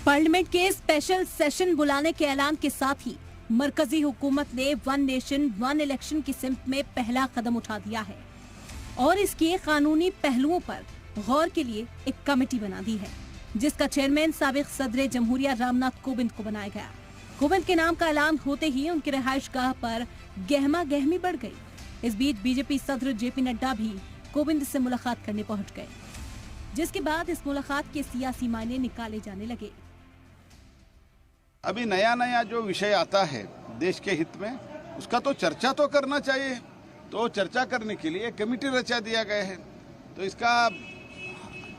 Parliament के special session बुलाने के ऐलान के साथ ही मरकजी हुकूमत ने वन नेशन वन इलेक्शन की सिमत में पहला कदम उठा दिया है और इसके कानूनी पहलुओं पर गौर के लिए एक कमेटी बना दी है, जिसका चेयरमैन साबिक सदर जमहूरिया रामनाथ कोविंद को बनाया गया। कोविंद के नाम का ऐलान होते ही उनकी रिहाइशगाह पर गहमा गहमी बढ़ गई। इस बीच बीजेपी सदर जेपी नड्डा भी कोविंद से मुलाकात करने पहुंच गए, जिसके बाद इस मुलाकात के सियासी मायने निकाले जाने लगे। अभी नया नया जो विषय आता है देश के हित में, उसका तो चर्चा तो करना चाहिए। तो चर्चा करने के लिए कमेटी रचा दिया गया है। तो इसका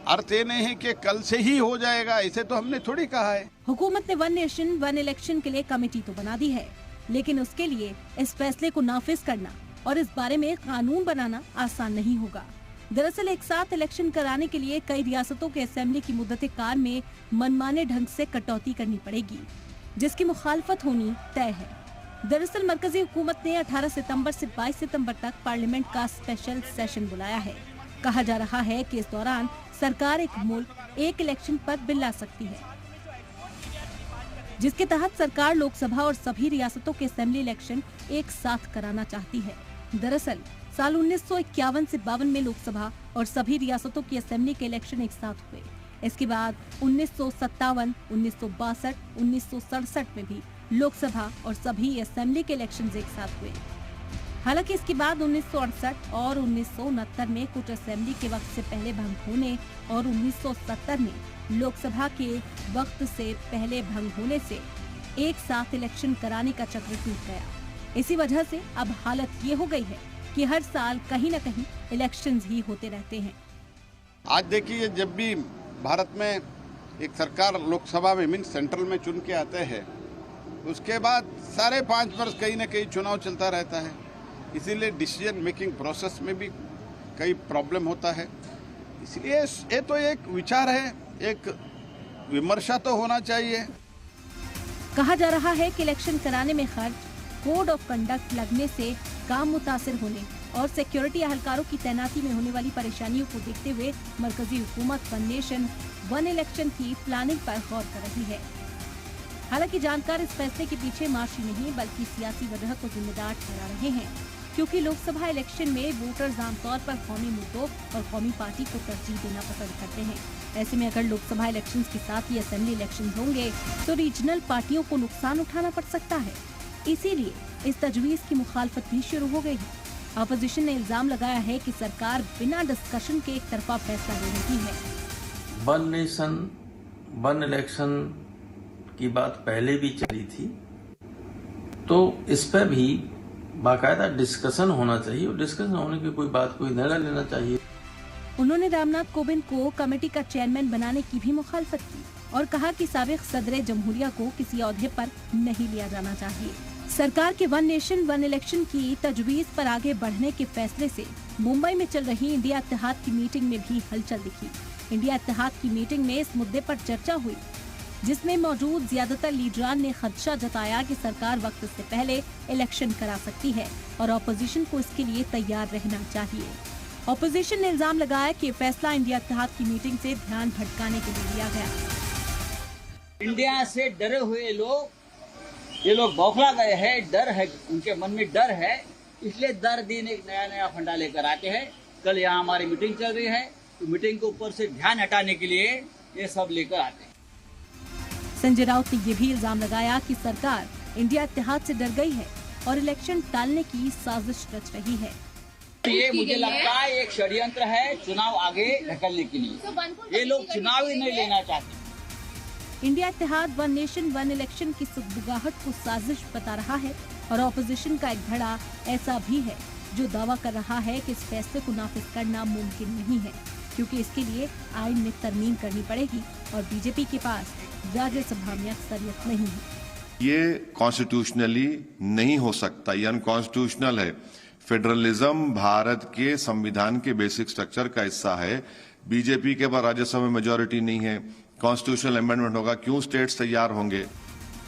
अर्थ ये नहीं है कि कल से ही हो जाएगा, ऐसे तो हमने थोड़ी कहा है। हुकूमत ने वन नेशन वन इलेक्शन के लिए कमेटी तो बना दी है, लेकिन उसके लिए इस फैसले को नाफिज करना और इस बारे में कानून बनाना आसान नहीं होगा। दरअसल एक साथ इलेक्शन कराने के लिए कई रियासतों के असेंबली की मुद्दत कार में मनमाने ढंग से कटौती करनी पड़ेगी, जिसकी मुखालफत होनी तय है। दरअसल मरकजी हुकूमत ने 18 सितंबर से 22 सितंबर तक पार्लियामेंट का स्पेशल सेशन बुलाया है। कहा जा रहा है कि इस दौरान सरकार एक मुल्क एक इलेक्शन पर बिल ला सकती है, जिसके तहत सरकार लोकसभा और सभी रियासतों के असेंबली इलेक्शन एक साथ कराना चाहती है। दरअसल साल 1951 से 52 में लोकसभा और सभी रियासतों की असेंबली के इलेक्शन एक साथ हुए। इसके बाद 1957, 1962, 1967 में भी लोकसभा और सभी असेंबली के इलेक्शन एक साथ हुए। हालांकि इसके बाद 1968 और 1969 में कुछ असेंबली के वक्त से पहले भंग होने और 1970 में लोकसभा के वक्त से पहले भंग होने से एक साथ इलेक्शन कराने का चक्र टूट गया। इसी वजह से अब हालत ये हो गई है कि हर साल कहीं न कहीं इलेक्शंस ही होते रहते हैं। आज देखिए, जब भी भारत में एक सरकार लोकसभा में मीन सेंट्रल में चुन के आते हैं, उसके बाद सारे 5 वर्ष कहीं न कहीं चुनाव चलता रहता है। इसीलिए डिसीजन मेकिंग प्रोसेस में भी कई प्रॉब्लम होता है। इसलिए ये तो एक विचार है, एक विमर्शा तो होना चाहिए। कहा जा रहा है कि इलेक्शन कराने में खर्च, कोड ऑफ कंडक्ट लगने से काम मुतासिर होने और सिक्योरिटी एहलकारों की तैनाती में होने वाली परेशानियों को देखते हुए मरकजी हुकूमत वन नेशन वन इलेक्शन की प्लानिंग पर गौर कर रही है। हालांकि जानकार इस फैसले के पीछे माशी नहीं बल्कि सियासी वजह को जिम्मेदार ठहरा रहे हैं, क्योंकि लोकसभा इलेक्शन में वोटर्स आमतौर पर कौमी मुद्दों और कौमी पार्टी को तरजीह देना पसंद करते हैं। ऐसे में अगर लोकसभा इलेक्शन के साथ ही असेंबली इलेक्शन होंगे तो रीजनल पार्टियों को नुकसान उठाना पड़ सकता है। इसीलिए इस तजवीज की मुखालफत भी शुरू हो गई है। अपोजिशन ने इल्जाम लगाया है कि सरकार बिना डिस्कशन के एक तरफा फैसला ले रही है। वन नेशन वन इलेक्शन की बात पहले भी चली थी, तो इस पर भी बाकायदा डिस्कशन होना चाहिए और डिस्कशन होने की कोई बात कोई निर्णय लेना चाहिए। उन्होंने रामनाथ कोविंद को कमेटी का चेयरमैन बनाने की भी मुखालफत की और कहा कि साबिक सदर जमहूरिया को किसी ओहदे पर नहीं लिया जाना चाहिए। सरकार के वन नेशन वन इलेक्शन की तजवीज पर आगे बढ़ने के फैसले से मुंबई में चल रही इंडिया इत्तेहाद की मीटिंग में भी हलचल दिखी। इंडिया इत्तेहाद की मीटिंग में इस मुद्दे पर चर्चा हुई, जिसमें मौजूद ज्यादातर लीडरान ने खदशा जताया कि सरकार वक्त से पहले इलेक्शन करा सकती है और ऑपोजिशन को इसके लिए तैयार रहना चाहिए। ऑपोजिशन ने इल्जाम लगाया कि फैसला इंडिया इत्तेहाद की मीटिंग से ध्यान भटकाने के लिए लिया गया। इंडिया से डरे हुए लोग, ये लोग बौखला गए हैं, डर है, उनके मन में डर है, इसलिए दर दिन एक नया नया फंडा लेकर आते हैं। कल यहाँ हमारी मीटिंग चल रही है, तो मीटिंग के ऊपर से ध्यान हटाने के लिए ये सब लेकर आते हैं। संजय राउत ने ये भी इल्जाम लगाया कि सरकार इंडिया इत्तेहाद से डर गई है और इलेक्शन टालने की साजिश रच रही है। ये मुझे लगता है एक षड्यंत्र है चुनाव आगे ढकलने के लिए। ये लोग चुनाव ही नहीं लेना चाहते। इंडिया इत्तेहाद वन नेशन वन इलेक्शन की सुगबुगाहट को साजिश बता रहा है और ऑपोजिशन का एक धड़ा ऐसा भी है जो दावा कर रहा है कि इस फैसले को नाफिज करना मुमकिन नहीं है, क्योंकि इसके लिए आइन में तरमीम करनी पड़ेगी और बीजेपी के पास राज्यसभा में अक्सरियत नहीं है। ये कॉन्स्टिट्यूशनली नहीं हो सकता, ये अनकॉन्स्टिट्यूशनल है। फेडरलिज्म भारत के संविधान के बेसिक स्ट्रक्चर का हिस्सा है। बीजेपी के पास राज्यसभा में मेजोरिटी नहीं है, कॉन्स्टिट्यूशनल अमेंडमेंट होगा, क्यों स्टेट्स तैयार होंगे।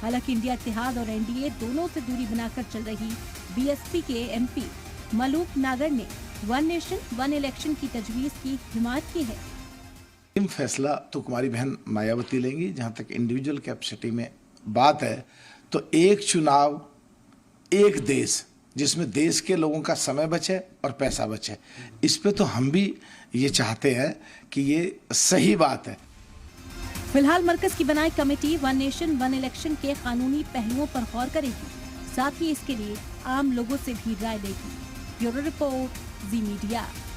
हालांकि इंडिया इत्तेहाद और एनडीए दोनों से दूरी बनाकर चल रही बीएसपी के एमपी मलूक नागर ने वन नेशन वन इलेक्शन की तजवीज की हिमायत की है। अंतिम फैसला तो कुमारी बहन मायावती लेंगी। जहां तक इंडिविजुअल कैपेसिटी में बात है तो एक चुनाव एक देश, जिसमें देश के लोगों का समय बचे और पैसा बचे, इस पे तो हम भी ये चाहते हैं कि ये सही बात है। फिलहाल मरकज की बनाई committee one nation one election के कानूनी पहलुओं पर गौर करेगी, साथ ही इसके लिए आम लोगों से भी राय लेगी। ब्यूरो रिपोर्ट, जी मीडिया।